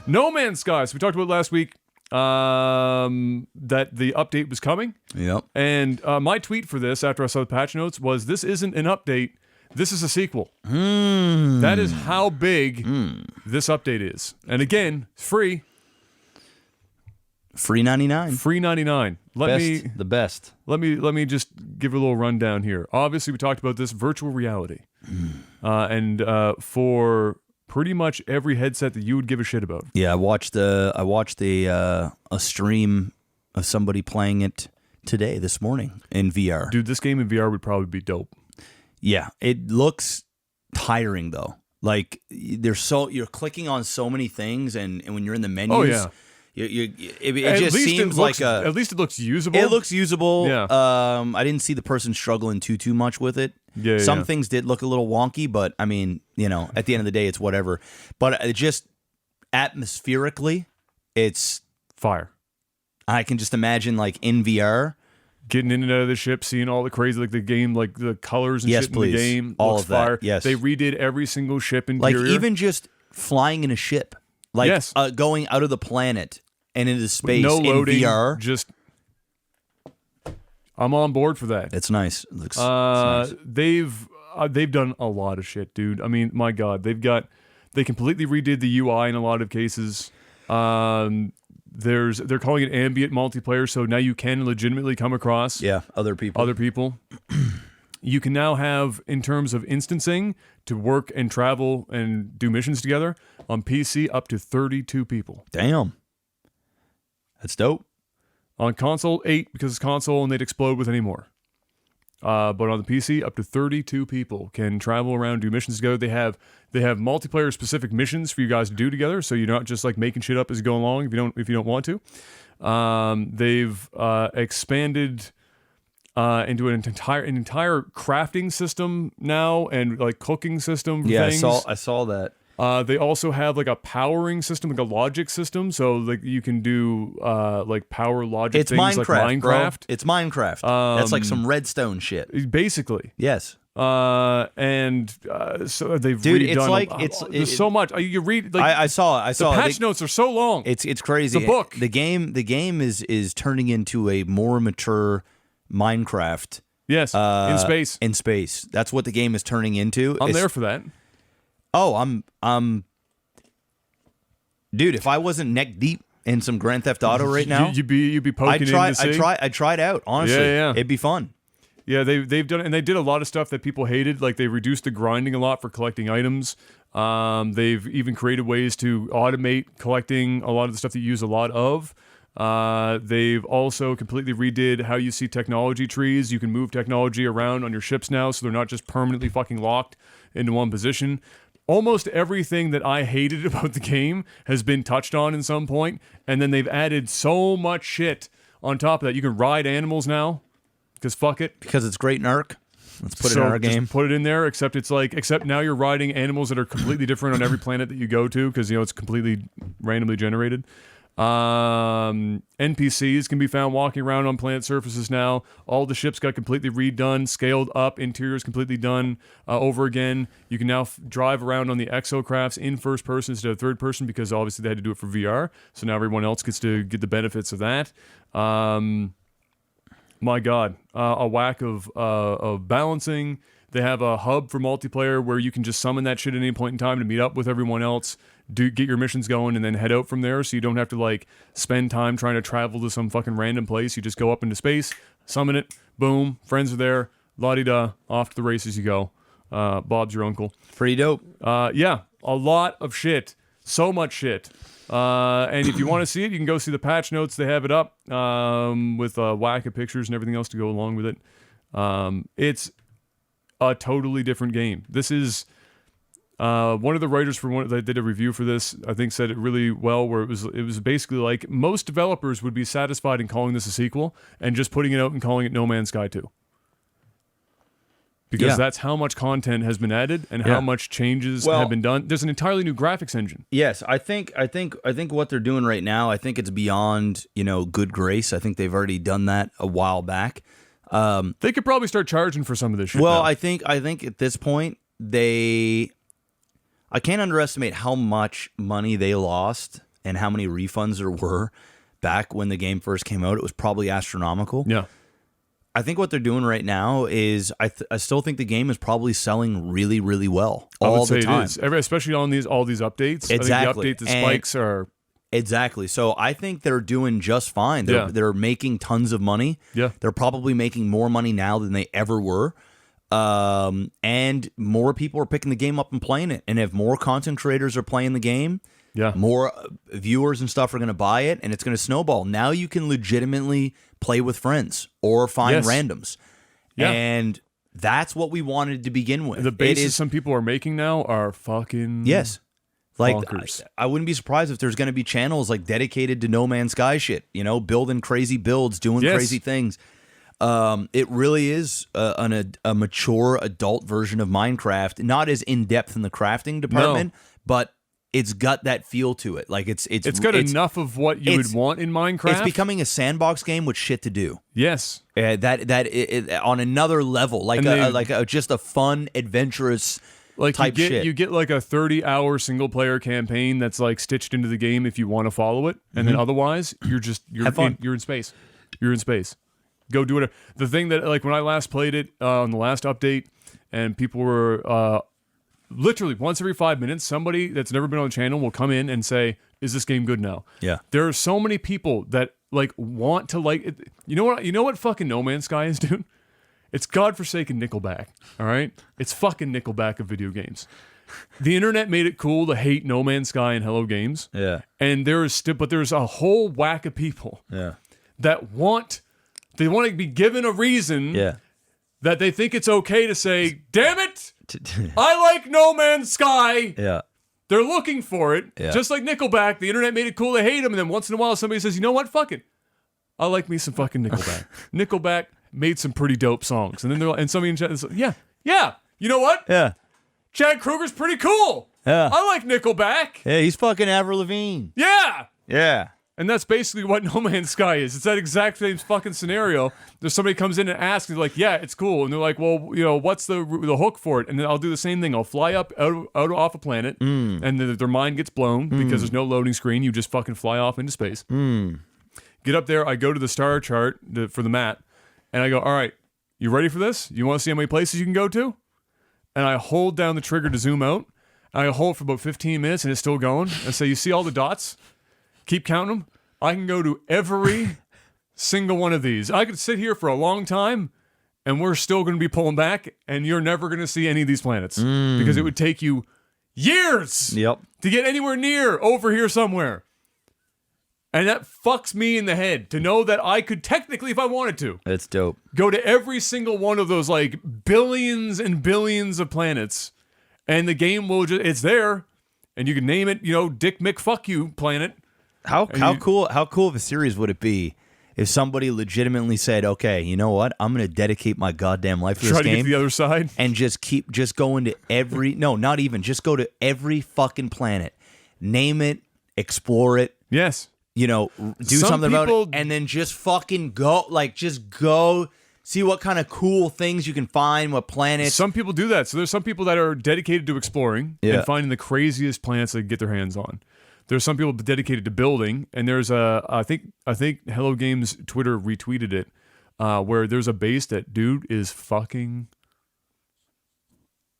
No Man's Sky. So we talked about last week that the update was coming. Yep. And my tweet for this after I saw the patch notes was, this isn't an update. This is a sequel. That is how big this update is. And again, free. Free 99. Free 99. The best. Let me just give a little rundown here. Obviously, we talked about this virtual reality. And for pretty much every headset that you would give a shit about. Yeah, I watched a stream of somebody playing it this morning in VR. Dude, this game in VR would probably be dope. Yeah, it looks tiring though. Like you're clicking on so many things, and when you're in the menus, oh yeah, it just seems like at least it looks usable. It looks usable. Yeah. I didn't see the person struggling too much with it. Yeah. Some things did look a little wonky, but I mean, at the end of the day, it's whatever. But it just atmospherically, it's fire. I can just imagine like in VR. Getting in and out of the ship, seeing all the crazy, like the game, like the colors and yes, shit please. in the game. All looks of that. Fire. Yes. They redid every single ship interior. Like even just flying in a ship. Like yes. Going out of the planet and into space no loading, in VR. Just I'm on board for that. It's nice. It looks nice. They've done a lot of shit, dude. I mean, my God, they completely redid the UI in a lot of cases. They're calling it ambient multiplayer, so now you can legitimately come across other people. You can now have, in terms of instancing, to work and travel and do missions together on PC up to 32 people. Damn, that's dope. On console, 8 because it's console and they'd explode with any more. But on the PC, up to 32 people can travel around, do missions together. They have multiplayer specific missions for you guys to do together, so you're not just like making shit up as you go along if you don't want to. They've expanded into an entire crafting system now and like cooking system. For things. I saw that. They also have like a powering system, like a logic system, so like you can do like power logic it's things Minecraft, like Minecraft. Bro. It's Minecraft. That's like some redstone shit. Basically. Yes. So they've Dude, redone it's like there's so much. You read like I saw the patch notes are so long. It's crazy. The book. The game is turning into a more mature Minecraft. Yes, in space. In space. That's what the game is turning into. I'm there for that. Oh, I'm dude, if I wasn't neck deep in some Grand Theft Auto right now, you'd be poking in to see. I'd try it out, honestly. Yeah. It'd be fun. Yeah, they've done it, and they did a lot of stuff that people hated. Like they reduced the grinding a lot for collecting items. They've even created ways to automate collecting a lot of the stuff that you use a lot of. They've also completely redid how you see technology trees. You can move technology around on your ships now, so they're not just permanently fucking locked into one position. Almost everything that I hated about the game has been touched on in some point, and then they've added so much shit on top of that. You can ride animals now, because fuck it. Because it's great in Ark. Let's put it in our game. Just put it in there, except now you're riding animals that are completely different on every planet that you go to, because it's completely randomly generated. NPCs can be found walking around on planet surfaces now. All the ships got completely redone, scaled up, interiors completely done over again. You can now drive around on the exocrafts in first person instead of third person, because obviously they had to do it for VR, so now everyone else gets to get the benefits of that. My God, a whack of balancing. They have a hub for multiplayer where you can just summon that shit at any point in time to meet up with everyone else, get your missions going, and then head out from there, so you don't have to like spend time trying to travel to some fucking random place. You just go up into space, summon it, boom, friends are there, la-di-da, off to the races you go. Bob's your uncle. Pretty dope. Yeah, a lot of shit. So much shit. And if you want to see it, you can go see the patch notes. They have it up with a whack of pictures and everything else to go along with it. It's a totally different game. This is one of the writers for one that did a review for this, I think, said it really well, where it was basically like most developers would be satisfied in calling this a sequel and just putting it out and calling it No Man's Sky 2. Because that's how much content has been added and how much changes have been done. There's an entirely new graphics engine. Yes, I think what they're doing right now, I think it's beyond, good grace. I think they've already done that a while back. They could probably start charging for some of this shit. Well, now. I think at this point I can't underestimate how much money they lost and how many refunds there were back when the game first came out, it was probably astronomical. Yeah. I think what they're doing right now is I still think the game is probably selling really, really well all the time. It is. Especially on all these updates. Exactly. I think the spikes are... Exactly. So I think they're doing just fine. They're making tons of money. Yeah. They're probably making more money now than they ever were. And more people are picking the game up and playing it. And if more content creators are playing the game, more viewers and stuff are going to buy it, and it's going to snowball. Now you can legitimately play with friends or find randoms. Yeah. And that's what we wanted to begin with. The bases some people are making now are fucking... Yes. Like, I wouldn't be surprised if there's going to be channels like dedicated to No Man's Sky shit, you know, building crazy builds, doing crazy things. It really is a mature adult version of Minecraft, not as in depth in the crafting department, but it's got that feel to it. Like it's got enough of what you would want in Minecraft. It's becoming a sandbox game with shit to do. Yes, that on another level, just a fun, adventurous. Like you get like a 30-hour single player campaign that's like stitched into the game if you want to follow it, and then otherwise you're in space. You're in space. Go do it. The thing that like when I last played it on the last update, and people were literally once every 5 minutes, somebody that's never been on the channel will come in and say, "Is this game good now?" Yeah. There are so many people that like want to like it. You know what fucking No Man's Sky is, dude? It's godforsaken Nickelback, all right? It's fucking Nickelback of video games. The internet made it cool to hate No Man's Sky and Hello Games. Yeah. And there's a whole whack of people that want to be given a reason that they think it's okay to say, damn it, I like No Man's Sky. Yeah. They're looking for it. Yeah. Just like Nickelback, the internet made it cool to hate them, and then once in a while somebody says, you know what, fuck it. I like me some fucking Nickelback. Nickelback made some pretty dope songs. And then they're like, and somebody in chat is like, yeah, you know what? Yeah. Chad Kroger's pretty cool. Yeah. I like Nickelback. Yeah, he's fucking Avril Lavigne. Yeah. Yeah. And that's basically what No Man's Sky is. It's that exact same fucking scenario. There's somebody comes in and asks, and they're like, yeah, it's cool. And they're like, well, you know, what's the hook for it? And then I'll do the same thing. I'll fly up off a planet, and their mind gets blown because there's no loading screen. You just fucking fly off into space. Get up there. I go to the star chart for the map, and I go, all right, you ready for this? You want to see how many places you can go to? And I hold down the trigger to zoom out. And I hold for about 15 minutes, and it's still going. And say, you see all the dots? Keep counting them. I can go to every single one of these. I could sit here for a long time, and we're still going to be pulling back, and you're never going to see any of these planets because it would take you years to get anywhere near over here somewhere. And that fucks me in the head to know that I could technically, if I wanted to, that's dope, go to every single one of those like billions and billions of planets, and the game will it's there, and you can name it, you know, Dick Mick Fuck You Planet. How cool of a series would it be if somebody legitimately said, okay, you know what, I'm going to dedicate my goddamn life to this game. Try to get to the other side. And just going to every, no, not even, just go to every fucking planet. Name it, explore it. Yes. You know, do something about it, and then just fucking go, see what kind of cool things you can find, what planets. Some people do that. So there's some people that are dedicated to exploring and finding the craziest planets they can get their hands on. There's some people dedicated to building, and there's I think Hello Games Twitter retweeted it, where there's a base that dude is fucking.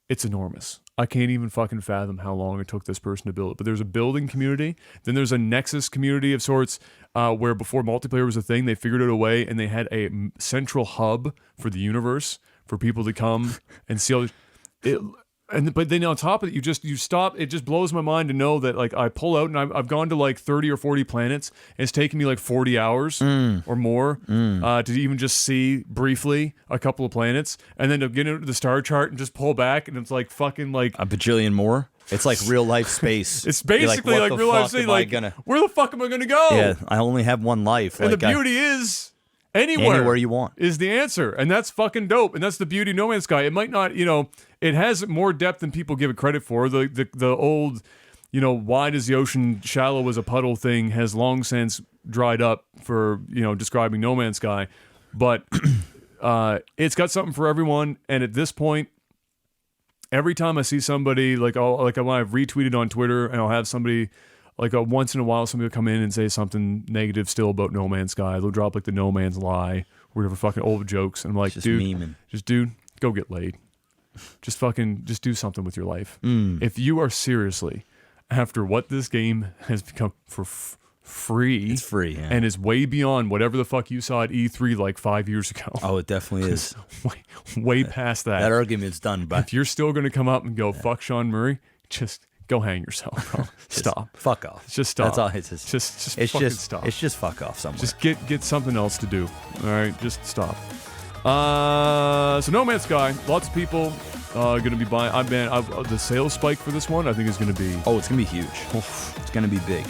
It's enormous. I can't even fucking fathom how long it took this person to build it. But there's a building community. Then there's a Nexus community of sorts where before multiplayer was a thing, they figured out a way, and they had a central hub for the universe for people to come and see all it. But then on top of it, you stop. It just blows my mind to know that like I pull out and I've gone to like 30 or 40 planets. And it's taken me like 40 hours or more to even just see briefly a couple of planets, and then to get into the star chart and just pull back, and it's like fucking like a bajillion more. It's like real life space. It's basically like real life space. Like where the fuck am I gonna go? Yeah, I only have one life. And the beauty is. Anywhere you want is the answer, and that's fucking dope. And that's the beauty of No Man's Sky. It might not, it has more depth than people give it credit for. The old, wide as the ocean, shallow as a puddle thing has long since dried up for describing No Man's Sky. But it's got something for everyone. And at this point, every time I see somebody like when I've retweeted on Twitter, and I'll have somebody like once in a while somebody will come in and say something negative still about No Man's Sky. They'll drop like the No Man's Lie, whatever fucking old jokes, and I'm like, just dude, memeing. dude, go get laid. Just do something with your life. If you are seriously after what this game has become for free, it's free, yeah. and is way beyond whatever the fuck you saw at E3 like 5 years ago. Oh, it definitely is. way past that. That argument's done, but if you're still going to come up and go fuck Sean Murray, just go hang yourself, bro. Stop. Fuck off. Just stop. That's all. It's just stop. It's just fuck off somewhere. Just get something else to do. All right, just stop. So No Man's Sky, lots of people going to be buying. The sales spike for this one, I think, is going to be. Oh, it's going to be huge. It's going to be big.